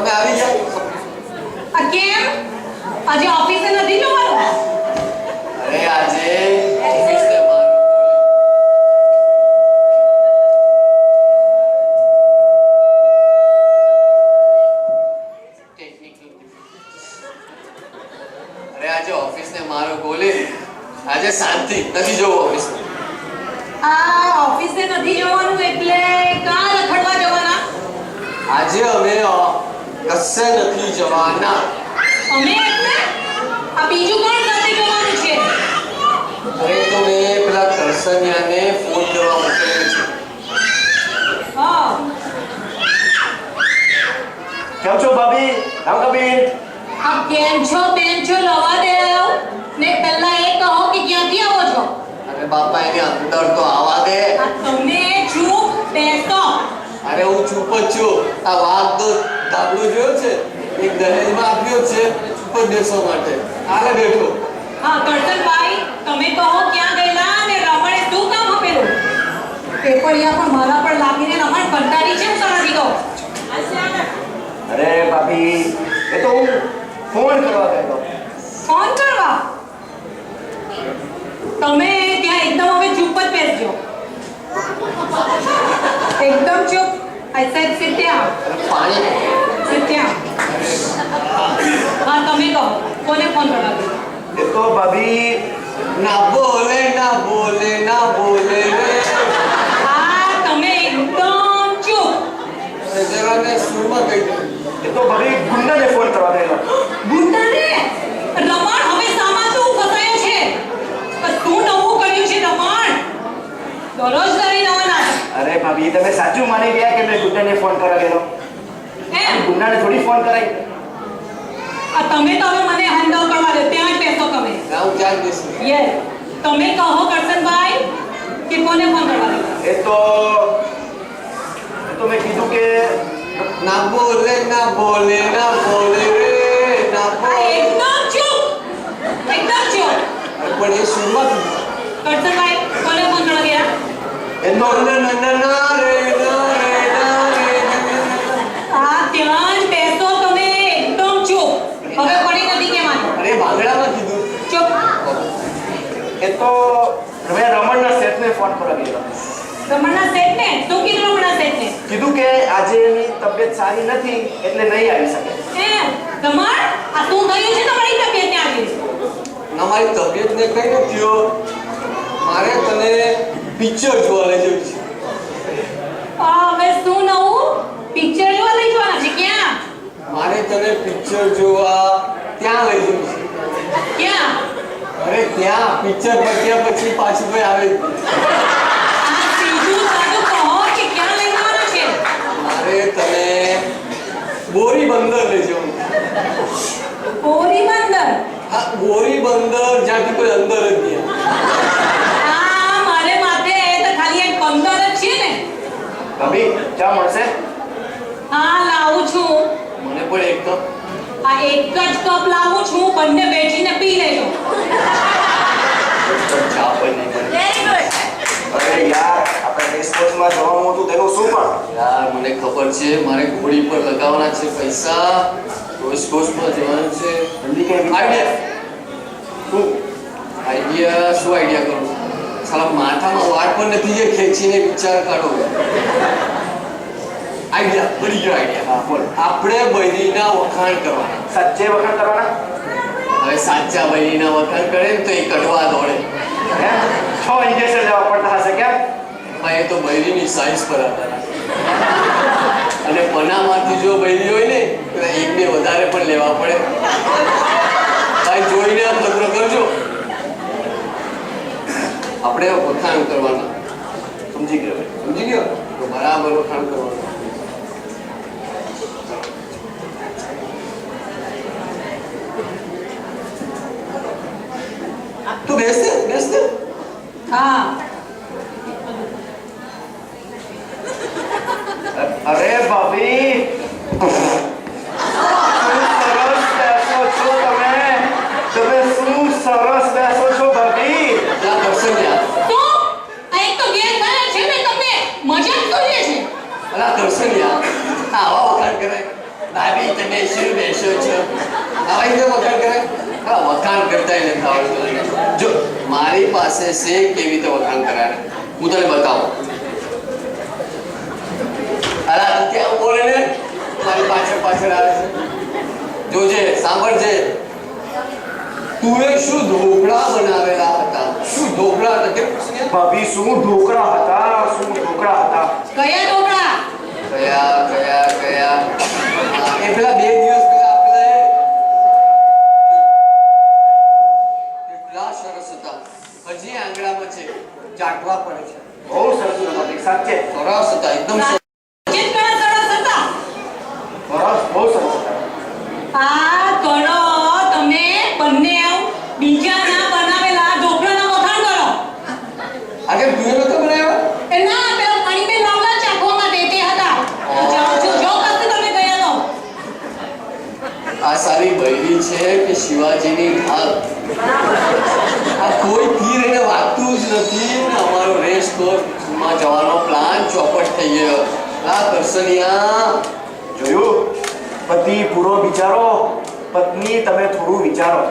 તમે આવી જાઓ. આ કેમ? આજે ઓફિસે નથી જવાનું? અરે આજે ઓફિસે આજે ઓફિસને મારો ગોલે આજે શાંતિ નથી જોવું ઓફિસ. આ ઓફિસે નથી જવાનું એટલે કાં રખડવા જવાના? આજે અમે કશે નથી જવાના. અમે એટલે આ બીજું કોણ સાથે જવાનું છે? અરે તો મેં પેલા કરસનિયાને ફોન કરવા મોકલેલો છે. હા કેમ છો ભાભી? રામ કબીર. આ કેમ છો બેન છો લવા દે આવ ને પહેલા એ કહો કે ક્યાંથી આવો છો? અરે બાપા એને અંદર તો આવવા દે. આ તમે ચૂપ બેસો. અરે હું ચૂપ જ છું. આ વાત તો ધાબળો જોયો છે એક દહેજમાં આપ્યો છે ચૂપ જ બેસવા માટે. આલે બેઠો. હા કરસનભાઈ તમે કહો ક્યાં ગયેલા અને રમણે શું કામ આપેલું? પેપરિયા પણ મારા પર લાગીને રમણ કંટાળી છે હું નથી કહું. અરે ભાભી એ તો હું ફોન કરવા ગયો. ફોન કરવા? તમે ત્યાં એકદમ હવે ચૂપ જ બેસજો. એકદમ ચૂપ. I said sit down. પાણી Sit down. હા તમે કહો કોને ફોન કરવા ગયો? એ તો ભાભી ના બોલે ના બોલે ના બોલે રે. હા તમે એકદમ ચૂપ. જરા ને સુરમાં કહી દે. એ તો ભાભી ગુંડાને ફોન કરવા ગયેલો. ગુંડાને? રમણ હવે સામા તું ફસાયો છે. પણ તું નવું કર્યું છે રમણ. દરરોજ કરી નવા નાટક. અરે ભાભી તમે સાચું માની ગયા કે મેં ગુંડાને ફોન કરવા ગયેલો? એમ ગુંડાને થોડી ફોન કરાય. આ તમે તો હવે મને હેન્ડલ કરવા દો ત્યાં જ બેસો તમે. ના હું ક્યાં બેસું. યસ તમે કહો કરસનભાઈ કે કોને ફોન કરવા દો? એ તો મેં કીધું કે ના બોલે ના બોલે ના બોલે રે ના આ બોલે. એકદમ ચૂપ. એકદમ ચૂપ. પણ એ સુરમાં કરસનભાઈ કોને ફોન કરવા ગયા? એ તો ના ના ના ના રે ના રે ના રે. આ ત્યાં જ બેસો તમે એકદમ ચૂપ. હવે પડી નથી કહેવાનું. અરે ભાંગડામાં કીધું. ચૂપ. એ તો મેં રમણના શેઠને ફોન કરવા ગયેલો. રમણના શેઠને? શું કીધું રમણના શેઠને? કીધું કે આજે એની તબિયત સારી નથી એટલે નહીં આવી શકે. એમ રમણ આ શું થયું છે તમારી તબિયતને આજે? ના મારી તબિયતને કઈ નથી થયો. મારે તને પિક્ચર જોવા લઈ જવું છે. હવે શું નવું? પિક્ચર જોવા લઈ જવાના છે? ક્યાં? મારે તને પિક્ચર જોવા ત્યાં લઈ જવું છે. ક્યાં? અરે ત્યાં પિક્ચર પત્યા પછી પાછું કોઈ આવે જ નહીં. આ સીધું સાદું કહો કે ક્યાં લઈ જવાના છે? મારે તને બોરી બંદર લઈ જવું છે. પોરબંદર? હા બોરી બંદર જ્યાંથી કોઈ અંદર જ નહીં. આ મારે માથે તો ખાલી એક બંદર જ છે ને. ભાભી ચા મળશે? હા લાવું છું. મને પણ એક કપ. આ એક જ કપ લાવું છું બંને બેસીને પી લેજો. ચા પણ નહીં મળે. Very good. અરે યાર આપણે રેસકોર્સમાં જવાનું હતું તેનું શું પણ? યાર મને ખબર છે મારે ઘોડી પર લગાવવાના છે પૈસા. રેસકોર્સમાં જવાનું છે. જલ્દી કઈ આઈડિયા શું? આઈડિયા શું આઈડિયા કરું? સાલા માથામાં વાળ પણ નથી જે ખેંચીને વિચાર કાઢો. આઈડિયા બની ગયો આઈડિયા. હા બોલ. આપણે બૈરીના વખાણ કરવાના. સાચે વખાણ કરવાના? હવે સાચા બૈરીના વખાણ કરે ને તો એ કડવા દોડે. હે? 6 ઇન્જેક્શન લેવા પડતા હશે કેમ? એમાં એ તો બૈરીની સાઈઝ પર આધાર રાખે. અને પનામાંથી જો બૈરી હોય ને તો એક બે વધારે પણ લેવા પડે. ભાઈ જોઈને પત્ર કરજો. આપણે વખાણ કરવાના. સમજી ગયો. સમજી ગયો? તો બરાબર વખાણ કરવાનું. તું બેસતે બેસતે. હા અરે ભાભી સરસ બેસો છો તમે. તમે શું સરસ બેસો છો ભાભી. ના કરશે ને યાર. તો આ એક તો ગેરકાયદે છે ને તમને મજાક કરીએ છે. અલા કરશે ને યાર. આવા વખાણ કરાય. ભાભી તમે શું બેસો છો આવા રીતે વખાણ કરે હા વખાણ કરતા નથી આવડતું જો મારી પાસે છે કેવી રીતે વખાણ કરાય હું તને બતાવું અલા તું ક્યાં બોલે ને મારી પાછળ પાછળ આવે છે જોજે સાંભળજે તું શું ઢોકળા બનાવેલા હતા શું ઢોકળા હતા તે પૂછને ભાભી શું ઢોકળા હતા કયા ઢોકળા કયા એ પેલા 2 દિવસ પહેલા આપણે કેટલા સરસ હતા હજી આંગળામાં છે ચાટવા પડે છે બહુ સરસ હતા સાચે સરસ હતા એકદમ જે કણા સરસ હતા બહુ સરસ હતા આ કરો તમે બંને બીજાના બનાવેલા ઢોકળાના વખાણ કરો આગળ તું નતો બનાવ્યા એ ના પેલા પાણીબેન લાવલા ચાખવા માટે તે હતા જો કસ્તે તમે ગયા તો આ સારી બૈરી છે કે શિવાજીની ઢાલ આ કોઈ તીર એને વાગતું જ નથી ને અમારો રેસ કોર્સમાં જવાનો પ્લાન ચોપટ થઈ ગયો આ દર્શનિયા જોયું પતિ પૂરો વિચારો પત્ની તમે થોડું વિચારો